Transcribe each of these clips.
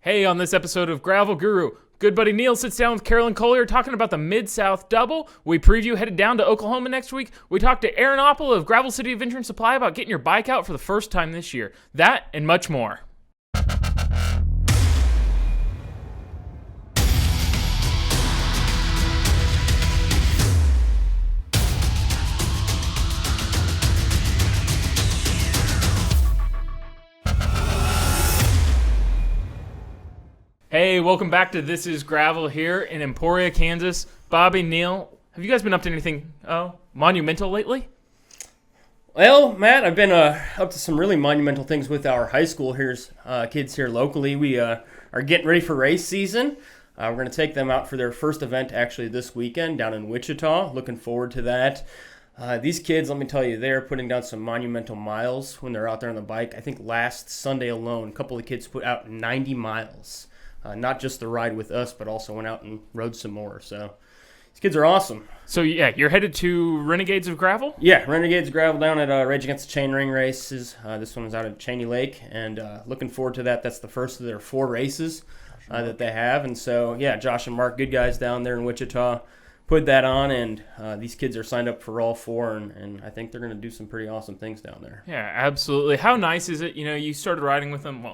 Hey, on this episode of Gravel Guru, good buddy Neil sits down with Carolyn Collier talking about the Mid-South Double. We preview headed down to Oklahoma next week. We talk to Aaron Apel of Gravel City Adventure and Supply about getting your bike out for the first time this year. That and much more. Hey, welcome back to This is Gravel here in Emporia, Kansas. Bobby, Neil, have you guys been up to anything monumental lately? Well, Matt, I've been up to some really monumental things with our high school kids here locally. We are getting ready for race season. We're going to take them out for their first event actually this weekend down in Wichita. Looking forward to that. These kids, let me tell you, they're putting down some monumental miles when they're out there on the bike. I think last Sunday alone, a couple of kids put out 90 miles. Not just the ride with us, but also went out and rode some more. So these kids are awesome. So, yeah, you're headed to Renegades of Gravel? Yeah, Renegades of Gravel down at Rage Against the Chain Ring races. This one was out at Cheney Lake, and looking forward to that. That's the first of their 4 races that they have. And so, yeah, Josh and Mark, good guys down there in Wichita, put that on, and these kids are signed up for all 4, and I think they're going to do some pretty awesome things down there. Yeah, absolutely. How nice is it? You know, you started riding with them,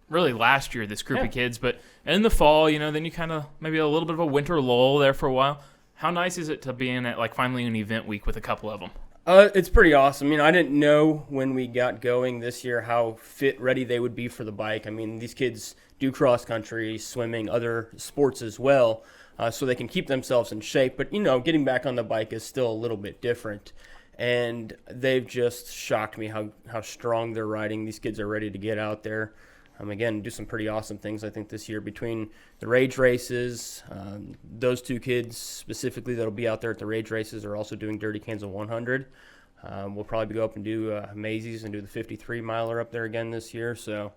really last year, this group of kids, but in the fall, then you kind of maybe a little bit of a winter lull there for a while. How nice is it to be in at finally an event week with a couple of them? It's pretty awesome. I didn't know when we got going this year how ready they would be for the bike. These kids do cross country, swimming, other sports as well, so they can keep themselves in shape. But, getting back on the bike is still a little bit different. And they've just shocked me how strong they're riding. These kids are ready to get out there. Again, do some pretty awesome things, I think, this year between the Rage races. Those 2 kids specifically that'll be out there at the Rage races are also doing Dirty Kansas 100. We'll probably go up and do Mazy's and do the 53-miler up there again this year. So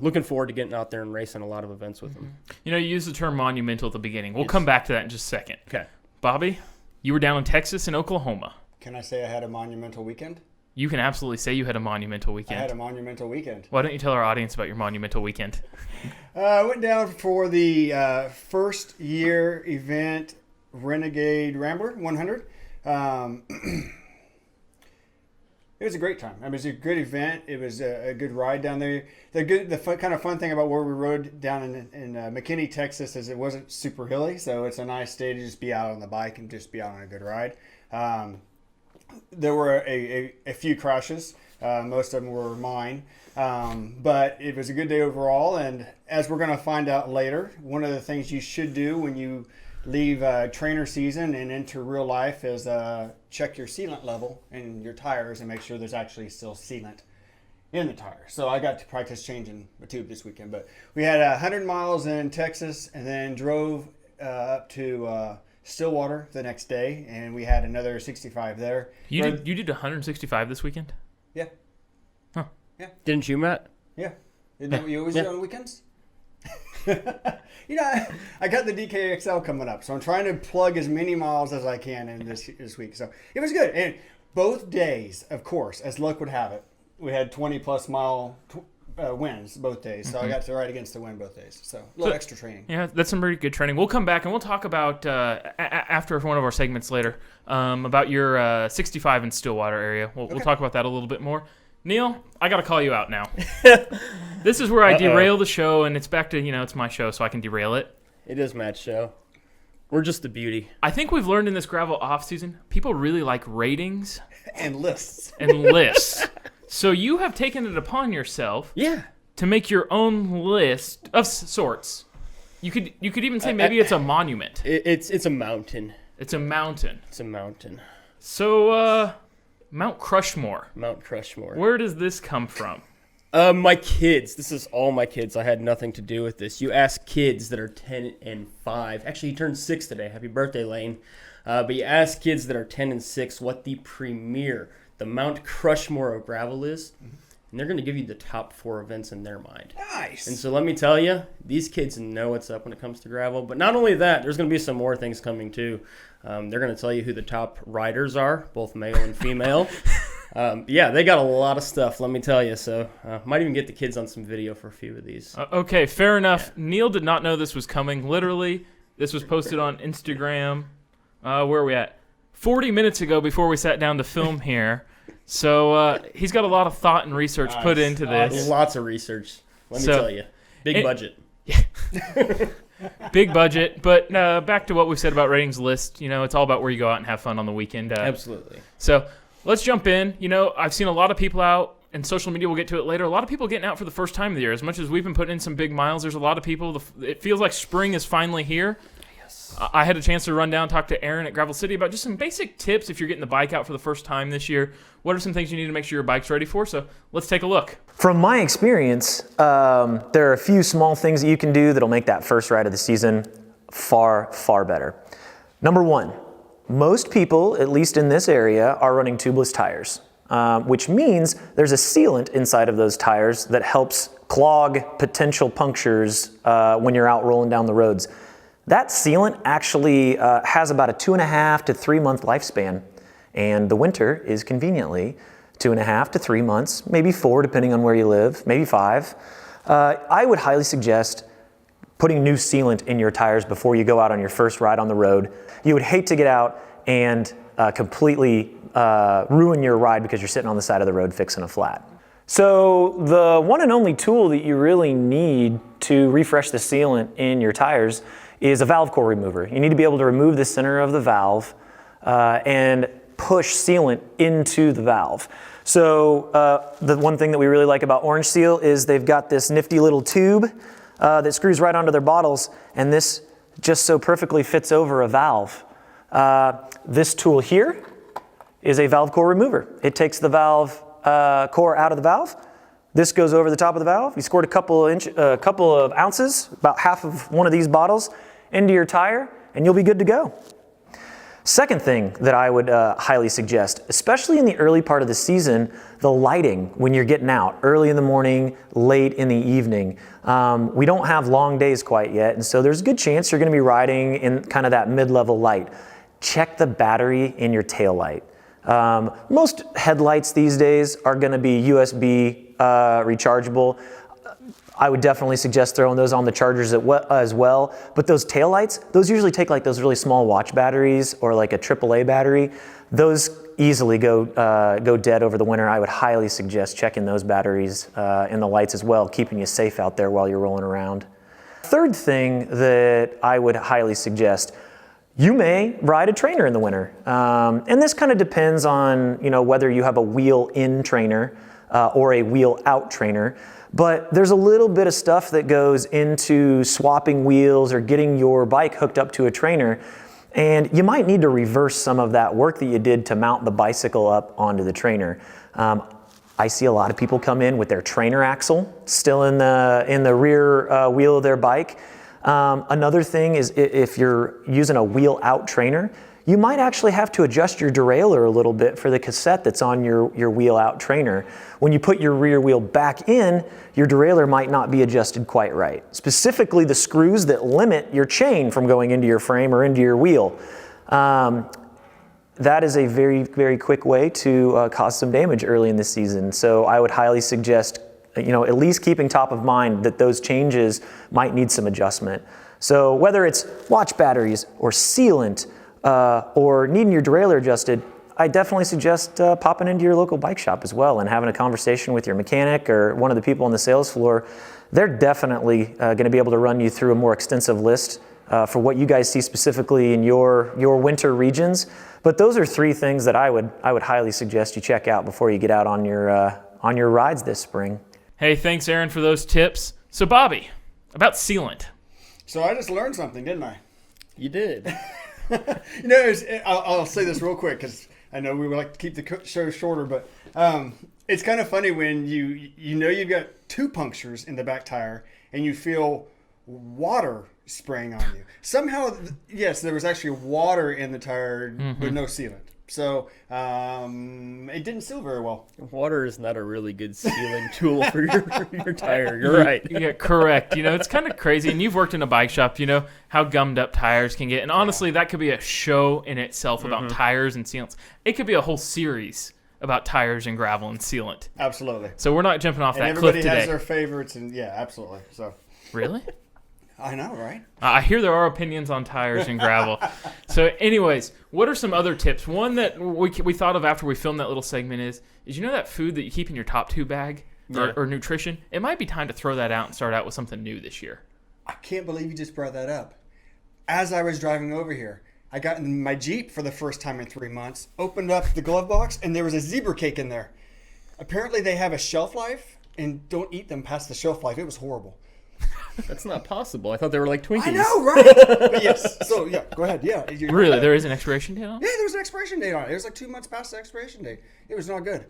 looking forward to getting out there and racing a lot of events with them. You used the term monumental at the beginning. We'll come back to that in just a second. Okay. Bobby, you were down in Texas and Oklahoma. Can I say I had a monumental weekend? You can absolutely say you had a monumental weekend. I had a monumental weekend. Why don't you tell our audience about your monumental weekend? I went down for the first year event, Renegade Rambler 100. It was a great time. It was a good event. It was a good ride down there. Kind of fun thing about where we rode down in McKinney, Texas, is it wasn't super hilly, so it's a nice day to just be out on the bike and just be out on a good ride. There were a few crashes. Most of them were mine. But it was a good day overall. And as we're going to find out later, one of the things you should do when you leave trainer season and enter real life is check your sealant level in your tires and make sure there's actually still sealant in the tires. So I got to practice changing the tube this weekend. But we had 100 miles in Texas and then drove up to Stillwater the next day, and we had another 65 there. You did 165 this weekend? Yeah. Huh. Yeah. Didn't you, Matt? Yeah. Isn't that what you always do on weekends? I got the DKXL coming up, so I'm trying to plug as many miles as I can in this week. So it was good. And both days, of course, as luck would have it, we had 20-plus mile wins both days, so I got to ride against the wind both days. So a little extra training. Yeah, that's some pretty good training. We'll come back and we'll talk about after one of our segments later about your 65 in Stillwater area. We'll talk about that a little bit more. Neil, I got to call you out now. This is where I derail the show, and it's back to it's my show, so I can derail it. It is Matt's show. We're just the beauty. I think we've learned in this gravel off season, people really like ratings and lists. So you have taken it upon yourself, yeah, to make your own list of sorts. You could even say maybe it's a monument. It's a mountain. It's a mountain. It's a mountain. So Mount Crushmore. Mount Crushmore. Where does this come from? My kids. This is all my kids. I had nothing to do with this. You ask kids that are 10 and 5. Actually, he turned 6 today. Happy birthday, Lane. But you ask kids that are 10 and 6 what the the Mount Crushmore of gravel is, and they're going to give you the top 4 events in their mind. Nice. And so let me tell you, these kids know what's up when it comes to gravel. But not only that, there's going to be some more things coming too. They're going to tell you who the top riders are, both male and female. Yeah, they got a lot of stuff, let me tell you. So might even get the kids on some video for a few of these. Okay, fair enough. Yeah. Neil did not know this was coming. Literally, this was posted on Instagram. Where are we at? 40 minutes ago before we sat down to film here. So he's got a lot of thought and research put into this. Lots of research, let me tell you. Big budget. Big budget, but back to what we've said about ratings list. It's all about where you go out and have fun on the weekend. Absolutely. So let's jump in. I've seen a lot of people out, and social media, we'll get to it later, a lot of people getting out for the first time of the year. As much as we've been putting in some big miles, there's a lot of people, it feels like spring is finally here. Yes. I had a chance to run down and talk to Aaron at Gravel City about just some basic tips if you're getting the bike out for the first time this year. What are some things you need to make sure your bike's ready for? So let's take a look. From my experience, there are a few small things that you can do that'll make that first ride of the season far, far better. Number one, most people, at least in this area, are running tubeless tires, which means there's a sealant inside of those tires that helps clog potential punctures when you're out rolling down the roads. That sealant actually has about a 2.5 to 3 month lifespan, and the winter is conveniently 2.5 to 3 months, maybe 4 depending on where you live, maybe 5. I would highly suggest putting new sealant in your tires before you go out on your first ride on the road. You would hate to get out and completely ruin your ride because you're sitting on the side of the road fixing a flat. So the one and only tool that you really need to refresh the sealant in your tires is a valve core remover. You need to be able to remove the center of the valve and push sealant into the valve. So the one thing that we really like about Orange Seal is they've got this nifty little tube that screws right onto their bottles, and this just so perfectly fits over a valve. This tool here is a valve core remover. It takes the valve core out of the valve. This goes over the top of the valve. You squirt a couple of ounces, about half of one of these bottles, into your tire, and you'll be good to go. Second thing that I would highly suggest, especially in the early part of the season, the lighting when you're getting out, early in the morning, late in the evening. We don't have long days quite yet, and so there's a good chance you're going to be riding in kind of that mid-level light. Check the battery in your taillight. Most headlights these days are going to be USB rechargeable. I would definitely suggest throwing those on the chargers as well. But those taillights, those usually take like those really small watch batteries or like a AAA battery. Those easily go dead over the winter. I would highly suggest checking those batteries in the lights as well, keeping you safe out there while you're rolling around. Third thing that I would highly suggest, you may ride a trainer in the winter. And this kind of depends on whether you have a wheel-in trainer or a wheel-out trainer. But there's a little bit of stuff that goes into swapping wheels or getting your bike hooked up to a trainer. And you might need to reverse some of that work that you did to mount the bicycle up onto the trainer. I see a lot of people come in with their trainer axle still in the rear wheel of their bike. Another thing is if you're using a wheel-out trainer, you might actually have to adjust your derailleur a little bit for the cassette that's on your wheel-out trainer. When you put your rear wheel back in, your derailleur might not be adjusted quite right. Specifically the screws that limit your chain from going into your frame or into your wheel. That is a very, very quick way to cause some damage early in the season. So I would highly suggest at least keeping top of mind that those changes might need some adjustment. So whether it's watch batteries or sealant, or needing your derailleur adjusted, I definitely suggest popping into your local bike shop as well and having a conversation with your mechanic or one of the people on the sales floor. They're definitely going to be able to run you through a more extensive list for what you guys see specifically in your winter regions. But those are 3 things that I would highly suggest you check out before you get out on your rides this spring. Hey, thanks, Aaron, for those tips. So, Bobby, about sealant. So I just learned something, didn't I? You did. I'll say this real quick because I know we would like to keep the show shorter, but it's kind of funny when you've got 2 punctures in the back tire and you feel water spraying on you. Somehow, yes, there was actually water in the tire with no sealant. So it didn't seal very well. Water is not a really good sealing tool for your tire. You're right. Yeah, correct. It's kind of crazy. And you've worked in a bike shop, how gummed up tires can get. And honestly, that could be a show in itself about tires and sealants. It could be a whole series about tires and gravel and sealant. Absolutely. So we're not jumping off And that cliff everybody today. has their favorites, and yeah, absolutely. So Really? I know, right? I hear there are opinions on tires and gravel. So anyways, what are some other tips? One that we thought of after we filmed that little segment is you know that food that you keep in your top 2 bag or nutrition? It might be time to throw that out and start out with something new this year. I can't believe you just brought that up. As I was driving over here, I got in my Jeep for the first time in 3 months, opened up the glove box, and there was a zebra cake in there. Apparently they have a shelf life, and don't eat them past the shelf life. It was horrible. That's not possible. I thought they were like Twinkies. I know, right? But yes. So, yeah, go ahead. Yeah. Really? There is an expiration date on it? Yeah, there was an expiration date on it. It was like 2 months past the expiration date. It was not good.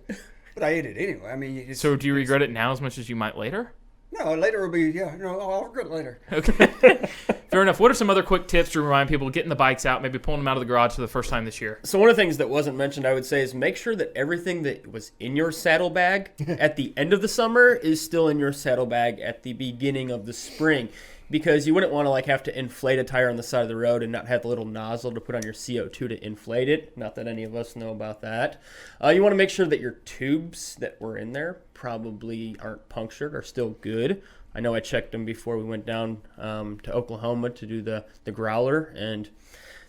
But I ate it anyway. I mean, So do you regret it now as much as you might later? No, later will be, I'll regret it later. Okay. Fair enough. What are some other quick tips to remind people getting the bikes out, maybe pulling them out of the garage for the first time this year? So one of the things that wasn't mentioned, I would say, is make sure that everything that was in your saddlebag at the end of the summer is still in your saddlebag at the beginning of the spring. Because you wouldn't want to like have to inflate a tire on the side of the road and not have the little nozzle to put on your CO2 to inflate it. Not that any of us know about that. You want to make sure that your tubes that were in there probably aren't punctured, are still good. I know I checked them before we went down to Oklahoma to do the growler, and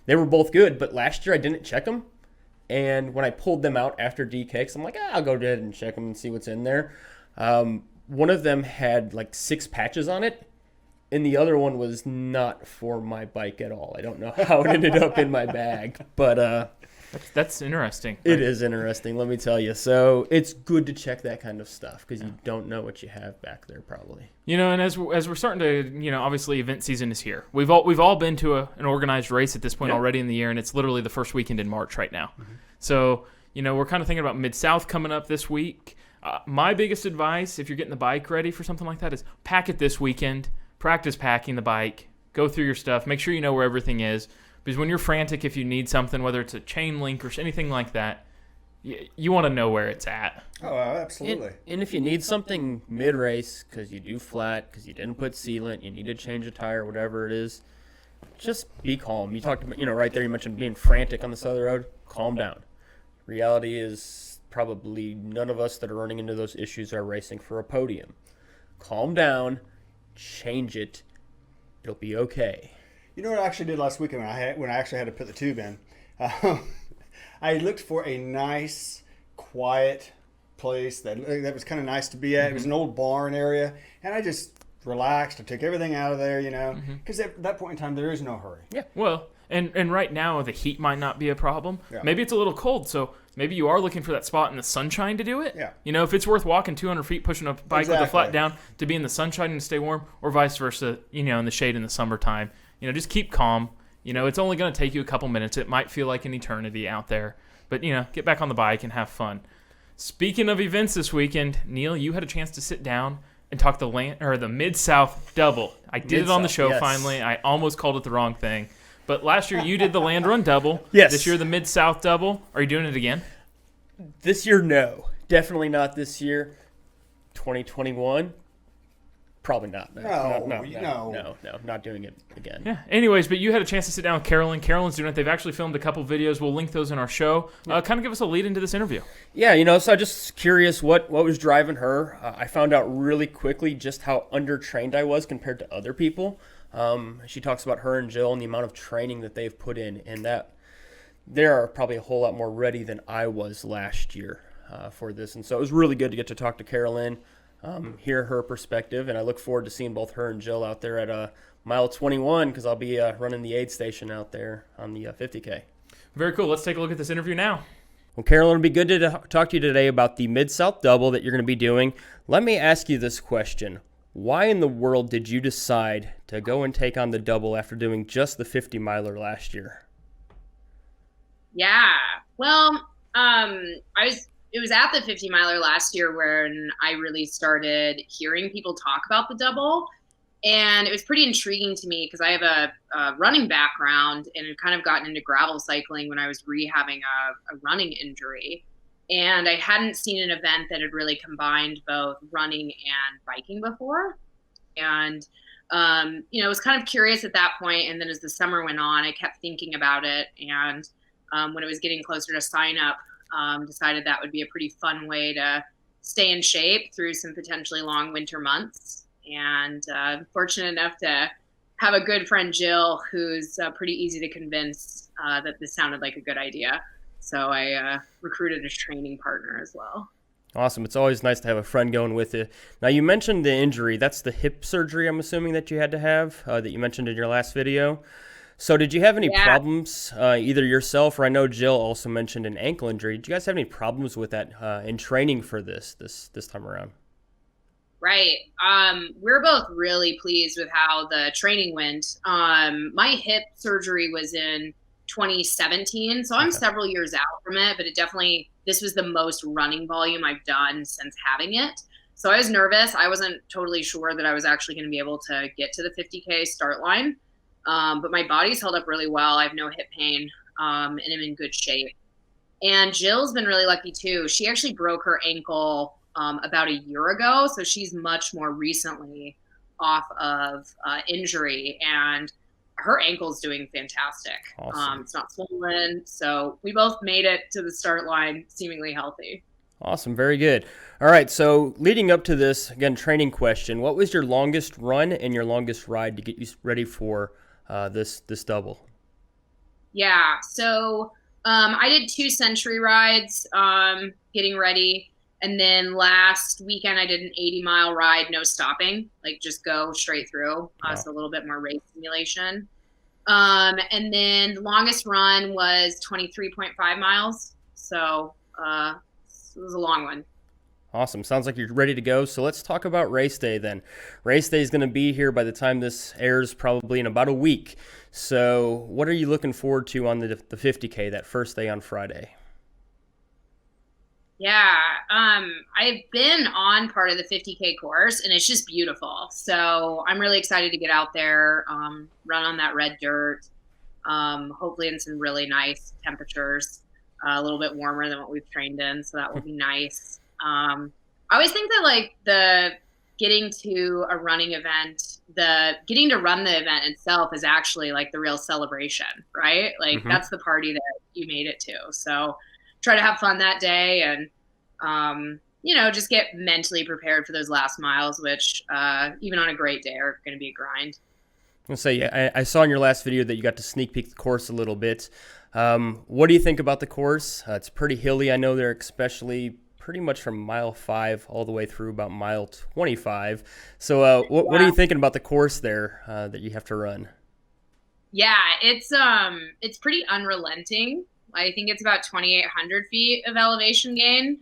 they were both good. But last year I didn't check them. And when I pulled them out after DK, I'm like, I'll go ahead and check them and see what's in there. One of them had like 6 patches on it. And the other one was not for my bike at all. I don't know how it ended up in my bag, but that's interesting. It is interesting, let me tell you. So it's good to check that kind of stuff because you don't know what you have back there probably. And as we're starting to, obviously event season is here. We've all been to an organized race at this point already in the year, and it's literally the first weekend in March right now. Mm-hmm. So we're kind of thinking about Mid-South coming up this week. My biggest advice, if you're getting the bike ready for something like that, is pack it this weekend. Practice packing the bike, go through your stuff, make sure you know where everything is. Because when you're frantic, if you need something, whether it's a chain link or anything like that, you want to know where it's at. Oh, absolutely. And if you need something mid-race because you do flat, because you didn't put sealant, you need to change a tire, whatever it is, just be calm. You talked about, right there, you mentioned being frantic on the side of the road. Calm down. Reality is probably none of us that are running into those issues are racing for a podium. Calm down. Change it. It'll be okay. You know what I actually did last weekend when I actually had to put the tube in? I looked for a nice, quiet place that was kind of nice to be at. Mm-hmm. It was an old barn area, and I just relaxed. I took everything out of there, because at that point in time, there is no hurry. Yeah, well, and right now, the heat might not be a problem. Yeah. Maybe it's a little cold, so maybe you are looking for that spot in the sunshine to do it. Yeah. If it's worth walking 200 feet, pushing a bike with a flat down to be in the sunshine and stay warm, or vice versa, in the shade in the summertime, just keep calm. It's only going to take you a couple minutes. It might feel like an eternity out there, but, get back on the bike and have fun. Speaking of events this weekend, Neil, you had a chance to sit down and talk the Mid-South Double. I did it on the show finally. I almost called it the wrong thing. But last year you did the Land Run Double. Yes. This year the Mid-South Double. Are you doing it again? This year, no. Definitely not this year. 2021, probably not. No, not doing it again. Yeah. Anyways, but you had a chance to sit down with Carolyn. Carolyn's doing it. They've actually filmed a couple videos. We'll link those in our show. Kind of give us a lead into this interview. Yeah, so I'm just curious what was driving her. I found out really quickly just how undertrained I was compared to other people. She talks about her and Jill and the amount of training that they've put in, and that they are probably a whole lot more ready than I was last year for this. And so it was really good to get to talk to Carolyn, hear her perspective, and I look forward to seeing both her and Jill out there at mile 21 because I'll be running the aid station out there on the 50K. Very cool. Let's take a look at this interview now. Well, Carolyn, it'll be good to talk to you today about the Mid-South Double that you're going to be doing. Let me ask you this question. Why in the world did you decide to go and take on the double after doing just the 50-miler last year? Yeah, well, it was at the 50-miler last year when I really started hearing people talk about the double, and it was pretty intriguing to me because I have a running background and had kind of gotten into gravel cycling when I was rehabbing a running injury. And I hadn't seen an event that had really combined both running and biking before. And, I was kind of curious at that point. And then as the summer went on, I kept thinking about it. And when it was getting closer to sign up decided that would be a pretty fun way to stay in shape through some potentially long winter months. And fortunate enough to have a good friend, Jill, who's pretty easy to convince that this sounded like a good idea. So I recruited a training partner as well. Awesome. It's always nice to have a friend going with you. Now, you mentioned the injury. That's the hip surgery, I'm assuming, that you had to have, that you mentioned in your last video. So did you have any problems, either yourself or I know Jill also mentioned an ankle injury. Did you guys have any problems with that in training for this time around? Right. We're both really pleased with how the training went. My hip surgery was in 2017, so I'm several years out from it, but this was the most running volume I've done since having it. So I was nervous. I wasn't totally sure that I was actually going to be able to get to the 50K start line. But my body's held up really well. I have no hip pain, and I'm in good shape. And Jill's been really lucky too. She actually broke her ankle about a year ago, so she's much more recently off of injury, and her ankle's doing fantastic. Awesome. It's not swollen, so we both made it to the start line seemingly healthy. Awesome. Very good. All right. So leading up to this, again, training question, what was your longest run and your longest ride to get you ready for this double? Yeah. So I did 2 century rides getting ready. And then last weekend, I did an 80-mile ride, no stopping, like just go straight through. So a little bit more race simulation. And then the longest run was 23.5 miles. So it was a long one. Awesome. Sounds like you're ready to go. So let's talk about race day then. Race day is going to be here by the time this airs, probably in about a week. So what are you looking forward to on the 50K, that first day on Friday? Yeah, I've been on part of the 50K course, and it's just beautiful. So I'm really excited to get out there, run on that red dirt, hopefully in some really nice temperatures, a little bit warmer than what we've trained in, so that will be nice. I always think that like the getting to a running event, getting to run the event itself is actually like the real celebration, right? Like that's the party that you made it to. So try to have fun that day and, just get mentally prepared for those last miles, which even on a great day are going to be a grind. I'll say, I saw in your last video that you got to sneak peek the course a little bit. What do you think about the course? It's pretty hilly. I know they're especially pretty much from mile 5 all the way through about mile 25. So what are you thinking about the course there that you have to run? Yeah, it's pretty unrelenting. I think it's about 2,800 feet of elevation gain.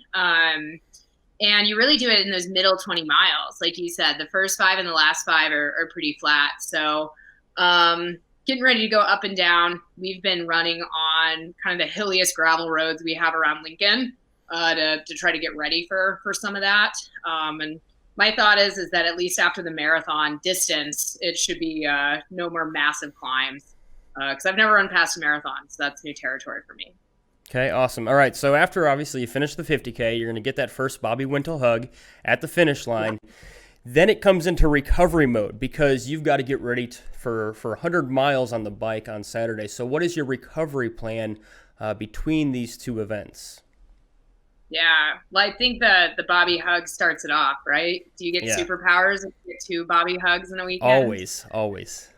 And you really do it in those middle 20 miles. Like you said, the first 5 and the last 5 are pretty flat. So getting ready to go up and down. We've been running on kind of the hilliest gravel roads we have around Lincoln to try to get ready for some of that. And my thought is that at least after the marathon distance, it should be no more massive climbs. Because I've never run past a marathon, so that's new territory for me. Okay, awesome. All right, so after obviously you finish the 50K, you're going to get that first Bobby Wintle hug at the finish line. Then it comes into recovery mode because you've got to get ready for 100 miles on the bike on Saturday. So what is your recovery plan between these two events? Yeah, well, I think the Bobby hug starts it off, right? Do you get superpowers if you get 2 Bobby hugs in a weekend? Always.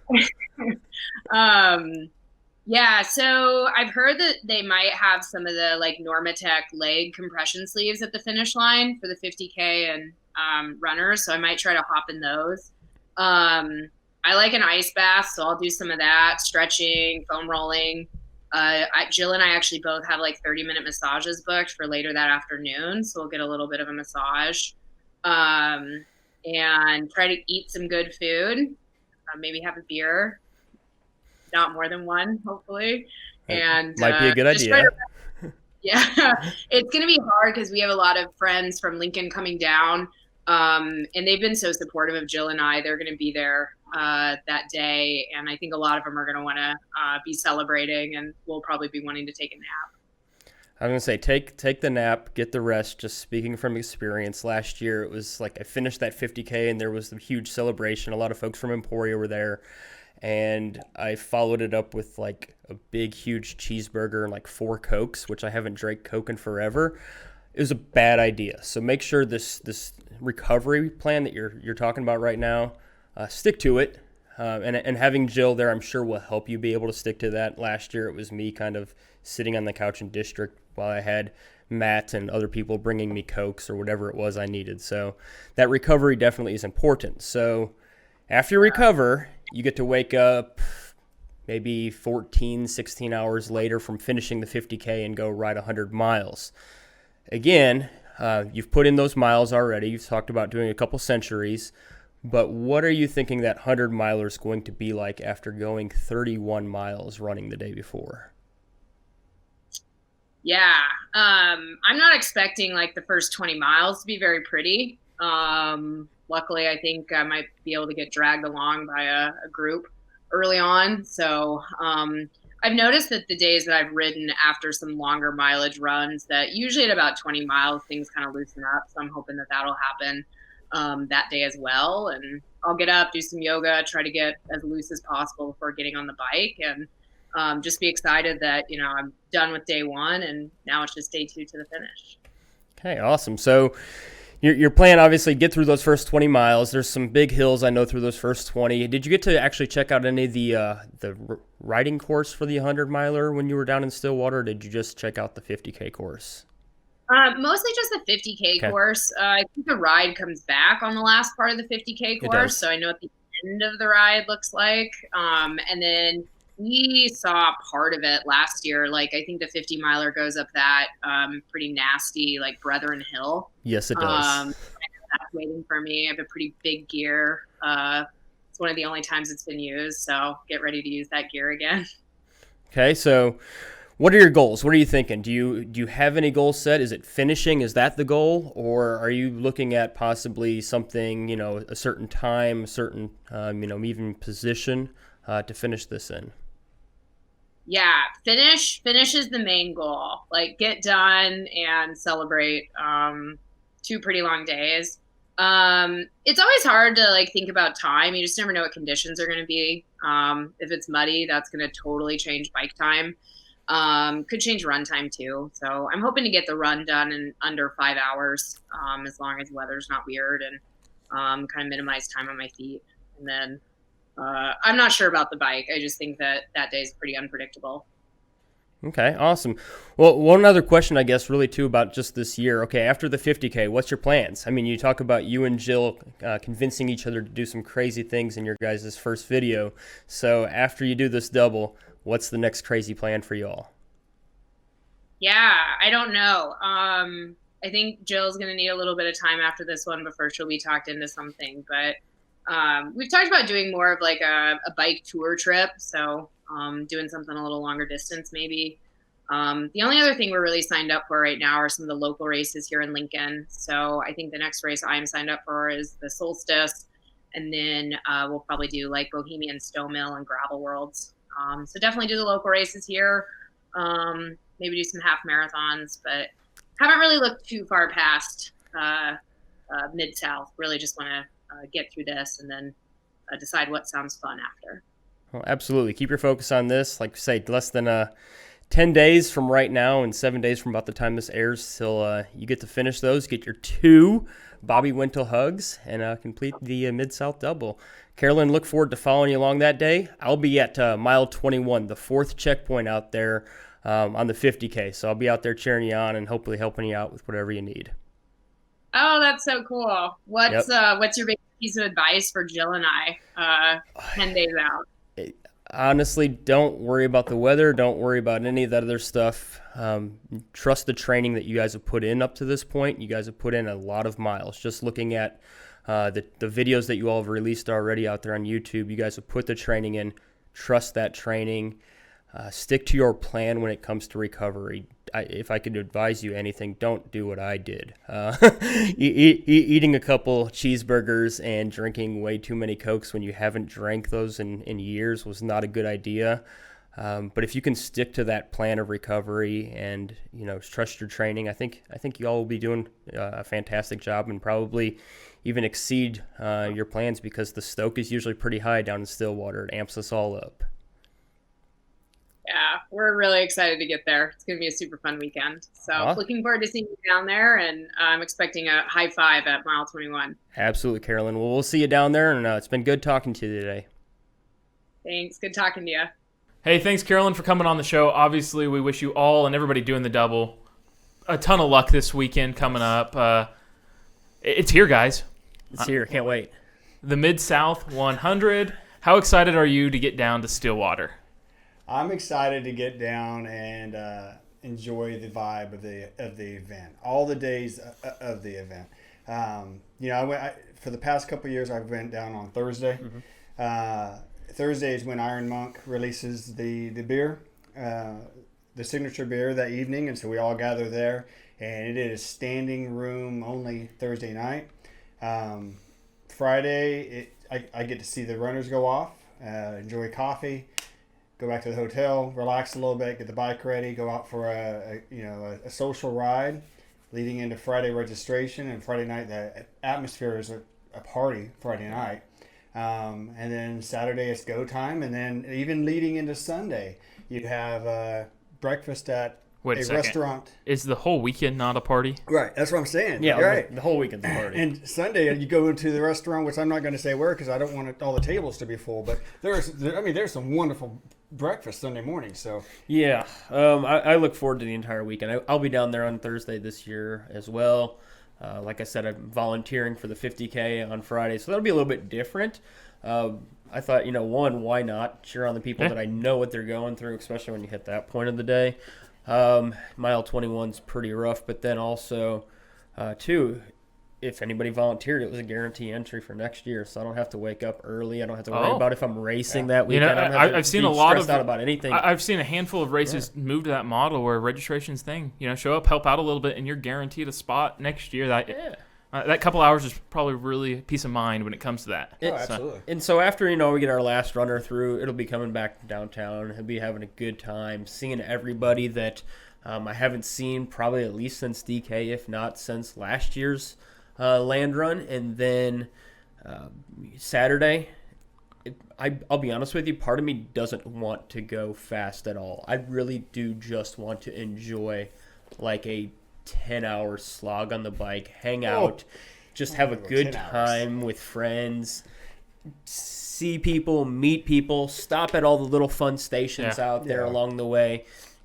Yeah, so I've heard that they might have some of the like Normatec leg compression sleeves at the finish line for the 50K and runners, so I might try to hop in those. I like an ice bath, so I'll do some of that, stretching, foam rolling. Jill and I actually both have like 30-minute massages booked for later that afternoon, so we'll get a little bit of a massage. And try to eat some good food. Maybe have a beer, not more than one, hopefully. And might be a good idea. It's going to be hard because we have a lot of friends from Lincoln coming down, and they've been so supportive of Jill and I. They're going to be there that day, and I think a lot of them are going to want to be celebrating, and we'll probably be wanting to take a nap. I was going to say, take the nap, get the rest. Just speaking from experience, last year it was like I finished that 50K and there was a huge celebration. A lot of folks from Emporia were there. and I followed it up with like a big, huge cheeseburger and like 4 Cokes, which I haven't drank Coke in forever. It was a bad idea. So make sure this recovery plan that you're talking about right now, stick to it. And having Jill there, I'm sure, will help you be able to stick to that. Last year, it was me kind of sitting on the couch in district while I had Matt and other people bringing me Cokes or whatever it was I needed. So that recovery definitely is important. So after you recover, you get to wake up maybe 14, 16 hours later from finishing the 50K and go ride 100 miles. Again, you've put in those miles already. You've talked about doing a couple centuries. But what are you thinking that 100-miler is going to be like after going 31 miles running the day before? Yeah, I'm not expecting like the first 20 miles to be very pretty. Luckily, I think I might be able to get dragged along by a group early on. So I've noticed that the days that I've ridden after some longer mileage runs, that usually at about 20 miles, things kind of loosen up. So I'm hoping that that'll happen that day as well. And I'll get up, do some yoga, try to get as loose as possible before getting on the bike, and just be excited that, you know, I'm done with day one and now it's just day 2 to the finish. Okay, awesome. So your plan, obviously, get through those first 20 miles. There's some big hills, I know, through those first 20. Did you get to actually check out any of the riding course for the 100-miler when you were down in Stillwater, or did you just check out the 50K course? Mostly just the 50K course. I think the ride comes back on the last part of the 50K course, so I know what the end of the ride looks like. And then we saw part of it last year. Like, I think the 50-miler goes up that pretty nasty, like, Brethren Hill. Yes, it does. I know that's waiting for me. I have a pretty big gear. It's one of the only times it's been used, so get ready to use that gear again. Okay, so what are your goals? What are you thinking? Do you have any goals set? Is it finishing? Is that the goal? Or are you looking at possibly something, you know, a certain time, a certain, even position to finish this in? Yeah, finish is the main goal. Like, get done and celebrate 2 pretty long days. It's always hard to like think about time. You just never know what conditions are going to be. If it's muddy, that's going to totally change bike time. Could change run time too. So I'm hoping to get the run done in under 5 hours, as long as the weather's not weird, and kind of minimize time on my feet. And then I'm not sure about the bike. I just think that day is pretty unpredictable. Okay, awesome. Well, one other question, I guess, really too, about just this year. Okay, after the 50K, what's your plans? I mean, you talk about you and Jill convincing each other to do some crazy things in your guys' first video. So after you do this double, what's the next crazy plan for you all? Yeah, I don't know. I think Jill's going to need a little bit of time after this one before she'll be talked into something. But we've talked about doing more of like a bike tour trip. So doing something a little longer distance maybe. The only other thing we're really signed up for right now are some of the local races here in Lincoln. So I think the next race I'm signed up for is the Solstice. And then we'll probably do like Bohemian Stow Mill and Gravel Worlds. So definitely do the local races here. Maybe do some half marathons, but haven't really looked too far past Mid-South. Really just want to get through this and then decide what sounds fun after. Well, absolutely. Keep your focus on this. Like I say, less than 10 days from right now and 7 days from about the time this airs till you get to finish those, get your 2 Bobby Wintle hugs, and complete the Mid-South double. Carolyn, look forward to following you along that day. I'll be at mile 21, the 4th checkpoint out there on the 50K. So I'll be out there cheering you on and hopefully helping you out with whatever you need. Oh, that's so cool. What's your big piece of advice for Jill and I 10 days out? Honestly, don't worry about the weather. Don't worry about any of that other stuff. Trust the training that you guys have put in up to this point. You guys have put in a lot of miles. Just looking at the videos that you all have released already out there on YouTube, you guys have put the training in. Trust that training. Stick to your plan when it comes to recovery. If I could advise you anything, don't do what I did. Eating a couple cheeseburgers and drinking way too many Cokes when you haven't drank those in years was not a good idea. But if you can stick to that plan of recovery and, trust your training, I think you all will be doing a fantastic job and probably even exceed your plans, because the stoke is usually pretty high down in Stillwater. It amps us all up. Yeah, we're really excited to get there. It's going to be a super fun weekend. So looking forward to seeing you down there, and I'm expecting a high five at mile 21. Absolutely, Carolyn. Well, we'll see you down there, and it's been good talking to you today. Thanks. Good talking to you. Hey, thanks, Carolyn, for coming on the show. Obviously, we wish you all and everybody doing the double a ton of luck this weekend coming up. It's here, guys. It's here. Can't wait. The Mid-South 100. How excited are you to get down to Stillwater? I'm excited to get down and enjoy the vibe of the event, all the days of the event. For the past couple of years, I've went down on Thursday. Mm-hmm. Thursday is when Iron Monk releases the beer, the signature beer that evening, and so we all gather there. And it is standing room only Thursday night. Friday, I get to see the runners go off, enjoy coffee, go back to the hotel, relax a little bit, get the bike ready, go out for a social ride, leading into Friday registration. And Friday night, the atmosphere is a party Friday night. And then Saturday it's go time, and then even leading into Sunday, you have breakfast at a restaurant. Is the whole weekend not a party? Right, that's what I'm saying. Yeah, right. The whole weekend's a party. And Sunday you go into the restaurant, which I'm not going to say where because I don't want all the tables to be full. But there's some wonderful breakfast Sunday morning. So yeah, I look forward to the entire weekend. I'll be down there on Thursday this year as well. Like I said, I'm volunteering for the 50K on Friday, so that'll be a little bit different. I thought, why not cheer on the people that I know what they're going through, especially when you hit that point of the day. Mile 21's pretty rough, but then also, too, if anybody volunteered, it was a guarantee entry for next year, so I don't have to wake up early. I don't have to worry about if I'm racing that weekend. I've seen a lot of out about anything. I've seen a handful of races move to that model where registration's thing. Show up, help out a little bit, and you're guaranteed a spot next year. That couple hours is probably really peace of mind when it comes to that. Absolutely. And so after, we get our last runner through, it'll be coming back downtown. He'll be having a good time, seeing everybody that I haven't seen probably at least since DK, if not since last year's land run. And then Saturday, I'll be honest with you, part of me doesn't want to go fast at all. I really do just want to enjoy like a 10-hour slog on the bike, hang out, just have a good time with friends, see people, meet people, stop at all the little fun stations out there along the way.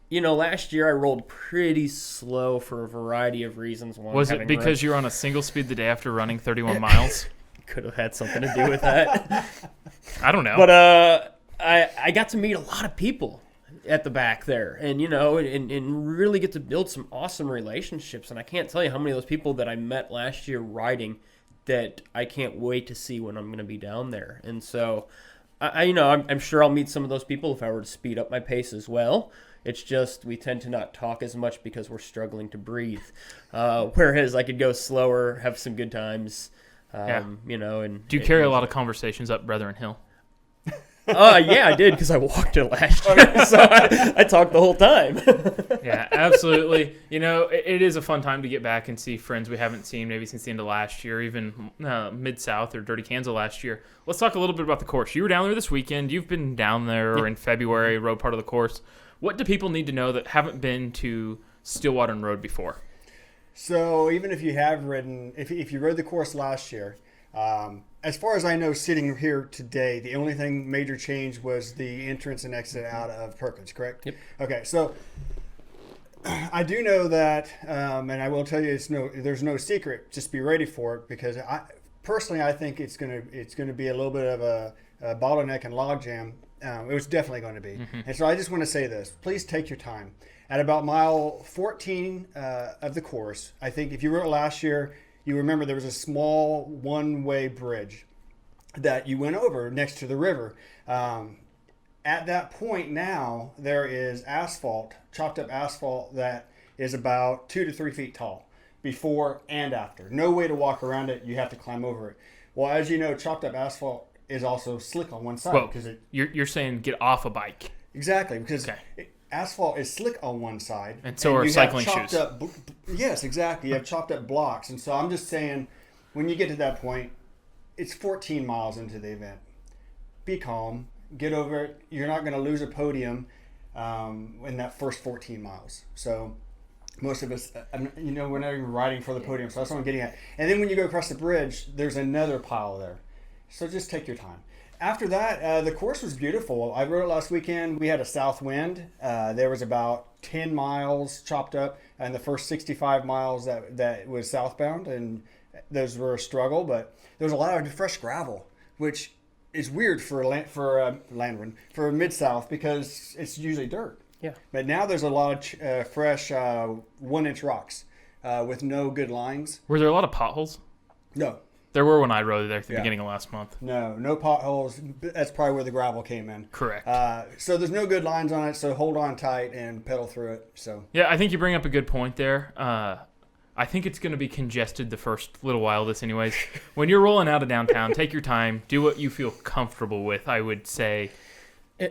Last year I rolled pretty slow for a variety of reasons. Was it because you're on a single speed the day after running 31 miles? Could have had something to do with that. I don't know. But I got to meet a lot of people at the back there, and and really get to build some awesome relationships. And I can't tell you how many of those people that I met last year riding that I can't wait to see when I'm going to be down there. And so I'm sure I'll meet some of those people if I were to speed up my pace as well. It's just we tend to not talk as much because we're struggling to breathe, whereas I could go slower, have some good times. And do you carry a lot of conversations up Brethren Hill? Yeah, I did because I walked it last year, so I talked the whole time. Yeah, absolutely. It is a fun time to get back and see friends we haven't seen maybe since the end of last year, even Mid-South or Dirty Kansas last year. Let's talk a little bit about the course. You were down there this weekend. You've been down there in February, rode part of the course. What do people need to know that haven't been to Stillwater and rode before? So even if you have ridden, if you rode the course last year, as far as I know, sitting here today, the only thing major change was the entrance and exit out of Perkins, correct? Yep. Okay, so I do know that, and I will tell you, there's no secret. Just be ready for it, because I think it's gonna be a little bit of a bottleneck and logjam. It was definitely going to be, and so I just want to say this: please take your time. At about mile 14 of the course, I think if you rode it last year, you remember there was a small one-way bridge that you went over next to the river. At that point now, there is asphalt, chopped up asphalt that is about 2 to 3 feet tall, before and after. No way to walk around it. You have to climb over it. Well, as you know, chopped up asphalt is also slick on one side. Well, you're saying get off a bike. Exactly, because Okay. asphalt is slick on one side. And so are you cycling have chopped shoes. Up, yes, exactly. You have chopped up blocks. And so I'm just saying, when you get to that point, it's 14 miles into the event. Be calm. Get over it. You're not going to lose a podium in that first 14 miles. So most of us, we're not even riding for the podium. So that's what I'm getting at. And then when you go across the bridge, there's another pile there. So just take your time. After that, the course was beautiful. I rode it last weekend. We had a south wind. There was about 10 miles chopped up, and the first 65 miles that was southbound, and those were a struggle. But there was a lot of fresh gravel, which is weird for Landwin, for Mid-South, because it's usually dirt. Yeah. But now there's a lot of fresh 1-inch rocks with no good lines. Were there a lot of potholes? No. There were when I rode there at the beginning of last month. No potholes. That's probably where the gravel came in. Correct. So there's no good lines on it, so hold on tight and pedal through it. So Yeah, I think you bring up a good point there. I think it's going to be congested the first little while of this anyways. When you're rolling out of downtown, take your time. Do what you feel comfortable with, I would say.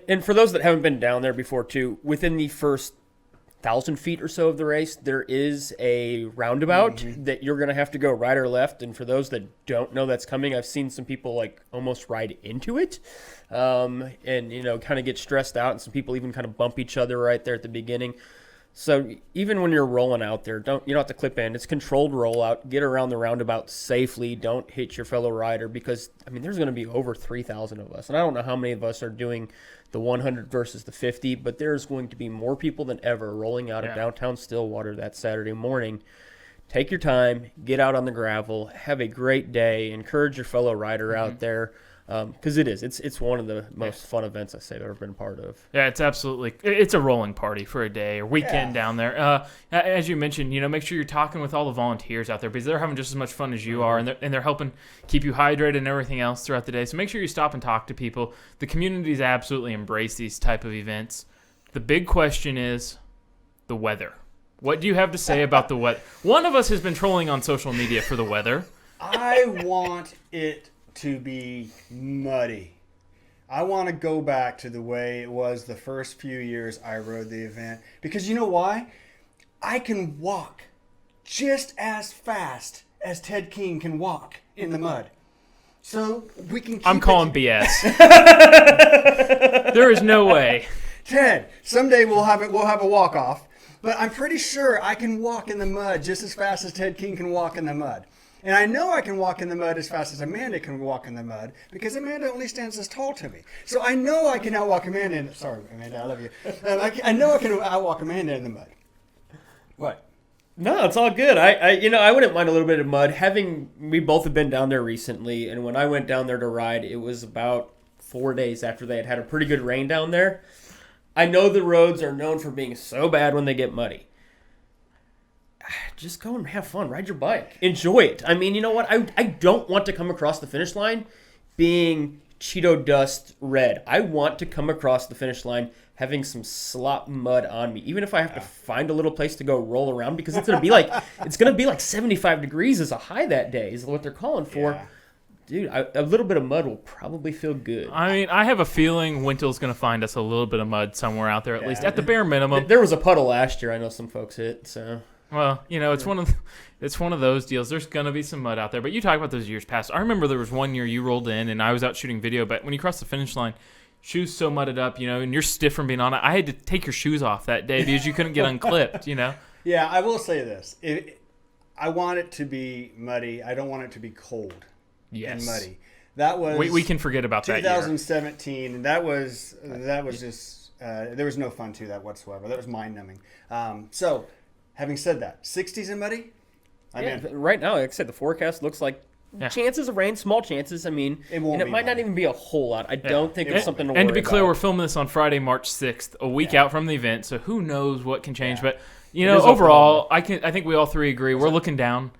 And for those that haven't been down there before, too, within the first 1,000 feet or so of the race, there is a roundabout that you're going to have to go right or left. And for those that don't know that's coming, I've seen some people almost ride into it and, kind of get stressed out. And some people even kind of bump each other right there at the beginning. So even when you're rolling out there, you don't have to clip in. It's controlled rollout. Get around the roundabout safely. Don't hit your fellow rider because, there's going to be over 3,000 of us. And I don't know how many of us are doing the 100 versus the 50, but there's going to be more people than ever rolling out of downtown Stillwater that Saturday morning. Take your time. Get out on the gravel. Have a great day. Encourage your fellow rider out there. Because it's one of the most fun events I've ever been a part of. Yeah, it's a rolling party for a day or weekend down there. As you mentioned, make sure you're talking with all the volunteers out there because they're having just as much fun as you are, and they're helping keep you hydrated and everything else throughout the day. So make sure you stop and talk to people. The communities absolutely embrace these type of events. The big question is the weather. What do you have to say about the weather? One of us has been trolling on social media for the weather. I want it to be muddy. I want to go back to the way it was the first few years I rode the event. Because you know why? I can walk just as fast as Ted King can walk in the mud. So we can keep I'm calling BS. There is no way. Ted, someday we'll have a walk-off. But I'm pretty sure I can walk in the mud just as fast as Ted King can walk in the mud. And I know I can walk in the mud as fast as Amanda can walk in the mud because Amanda only stands as tall to me. So I know I can outwalk Amanda. Sorry, Amanda, I love you. I know I can outwalk Amanda in the mud. What? No, it's all good. I wouldn't mind a little bit of mud. We both have been down there recently, and when I went down there to ride, it was about 4 days after they had a pretty good rain down there. I know the roads are known for being so bad when they get muddy. Just go and have fun. Ride your bike. Enjoy it. You know what? I don't want to come across the finish line being Cheeto dust red. I want to come across the finish line having some slop mud on me, even if I have to find a little place to go roll around because it's gonna be like 75 degrees as a high that day is what they're calling for. Yeah. Dude, a little bit of mud will probably feel good. I have a feeling Wintel's going to find us a little bit of mud somewhere out there, at least at the bare minimum. There was a puddle last year. I know some folks hit. So, well, it's one of those deals. There's going to be some mud out there. But you talk about those years past. I remember there was one year you rolled in, and I was out shooting video. But when you crossed the finish line, shoes so mudded up, and you're stiff from being on it. I had to take your shoes off that day because you couldn't get unclipped. Yeah, I will say this. I want it to be muddy. I don't want it to be cold. Yes. And muddy. That was we can forget about 2017, and that was just there was no fun to that whatsoever. That was mind numbing. So, having said that, 60s and muddy. Right now, like I said, the forecast looks like chances of rain, small chances. It won't. And it might not even be a whole lot. I don't think it's something to worry about. And to be clear, we're filming this on Friday, March 6th, a week out from the event. So who knows what can change? But overall, I think we all three agree we're looking down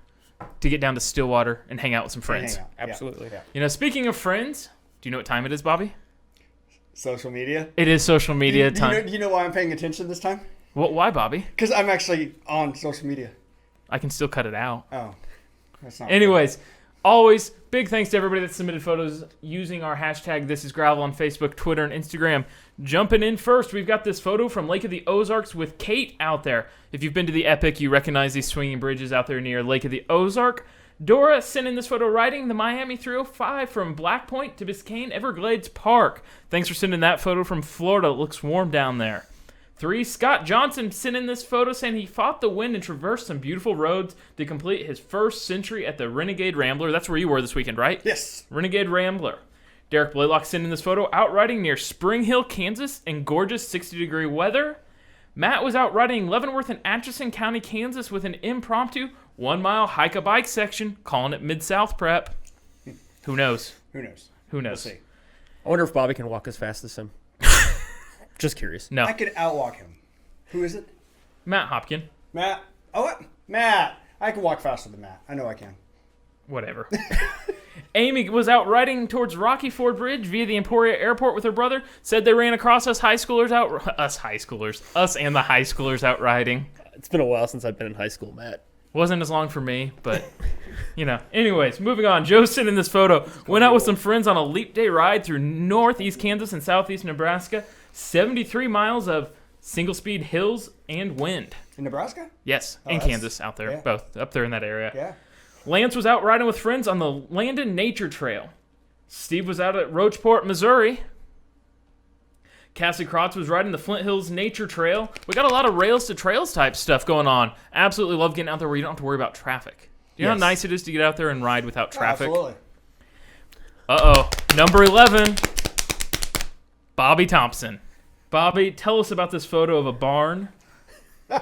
to get down to Stillwater and hang out with some friends. Absolutely. Yeah. Speaking of friends, do you know what time it is, Bobby? Social media. It is social media time. Do you know why I'm paying attention this time? Why, Bobby? Because I'm actually on social media. I can still cut it out. Oh, that's not. Anyways, always Big thanks to everybody that submitted photos using our hashtag This Is Gravel on Facebook, Twitter, and Instagram. Jumping in first, we've got this photo from Lake of the Ozarks with Kate out there. If you've been to the Epic, you recognize these swinging bridges out there near Lake of the Ozark. Dora sent in this photo riding the Miami 305 from Black Point to Biscayne Everglades Park. Thanks for sending that photo from Florida. It looks warm down there. 3, Scott Johnson sent in this photo saying he fought the wind and traversed some beautiful roads to complete his first century at the Renegade Rambler. That's where you were this weekend, right? Yes. Renegade Rambler. Derek Blaylock sent in this photo out riding near Spring Hill, Kansas in gorgeous 60-degree weather. Matt was out riding Leavenworth and Atchison County, Kansas with an impromptu 1-mile hike-a-bike section, calling it Mid-South Prep. Who knows? Who knows? Who knows? We'll see. I wonder if Bobby can walk as fast as him. Just curious. No. I could outwalk him. Who is it? Matt Hopkin. Matt. Oh, what? Matt. I can walk faster than Matt. I know I can. Whatever. Amy was out riding towards Rocky Ford Bridge via the Emporia Airport with her brother. Said they ran across us and the high schoolers out riding. It's been a while since I've been in high school, Matt. Wasn't as long for me, but, you know. Anyways, moving on. Joe sent in this photo. Went out with some friends on a leap day ride through northeast Kansas and southeast Nebraska. 73 miles of single-speed hills and wind. In Nebraska? Yes, and Kansas out there. Yeah. Both up there in that area. Yeah. Lance was out riding with friends on the Landon Nature Trail. Steve was out at Roachport, Missouri. Cassie Krotz was riding the Flint Hills Nature Trail. We got a lot of rails to trails type stuff going on. Absolutely love getting out there where you don't have to worry about traffic. Do you know how nice it is to get out there and ride without traffic? Absolutely. Uh-oh. Number 11, Bobby Thompson. Bobby, tell us about this photo of a barn. I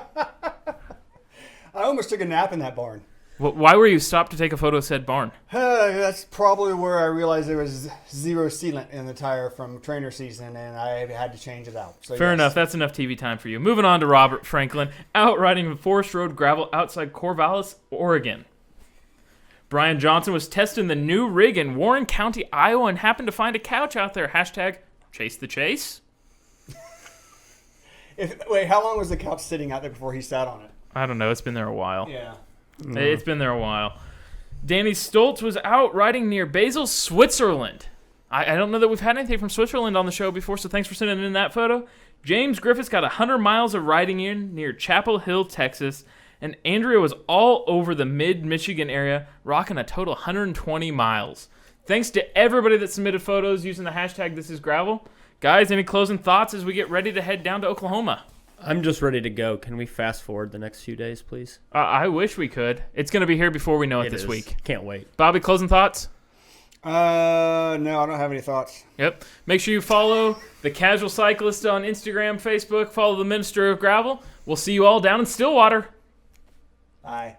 almost took a nap in that barn. Why were you stopped to take a photo of said barn? That's probably where I realized there was zero sealant in the tire from trainer season, and I had to change it out. So Fair yes. enough. That's enough TV time for you. Moving on to Robert Franklin, out riding Forest Road gravel outside Corvallis, Oregon. Brian Johnson was testing the new rig in Warren County, Iowa, and happened to find a couch out there. Hashtag chase the chase. Wait, how long was the couch sitting out there before he sat on it? I don't know. It's been there a while. Yeah. It's been there a while. Danny Stoltz was out riding near Basel, Switzerland. I don't know that we've had anything from Switzerland on the show before, so thanks for sending in that photo. James Griffiths got 100 miles of riding in near Chapel Hill, Texas. And Andrea was all over the mid-Michigan area, rocking a total 120 miles. Thanks to everybody that submitted photos using the hashtag This Is Gravel. Guys, any closing thoughts as we get ready to head down to Oklahoma? I'm just ready to go. Can we fast forward the next few days, please? I wish we could. It's going to be here before we know it this week. Can't wait. Bobby, closing thoughts? No, I don't have any thoughts. Yep. Make sure you follow the Casual Cyclist on Instagram, Facebook. Follow the Minister of Gravel. We'll see you all down in Stillwater. Bye.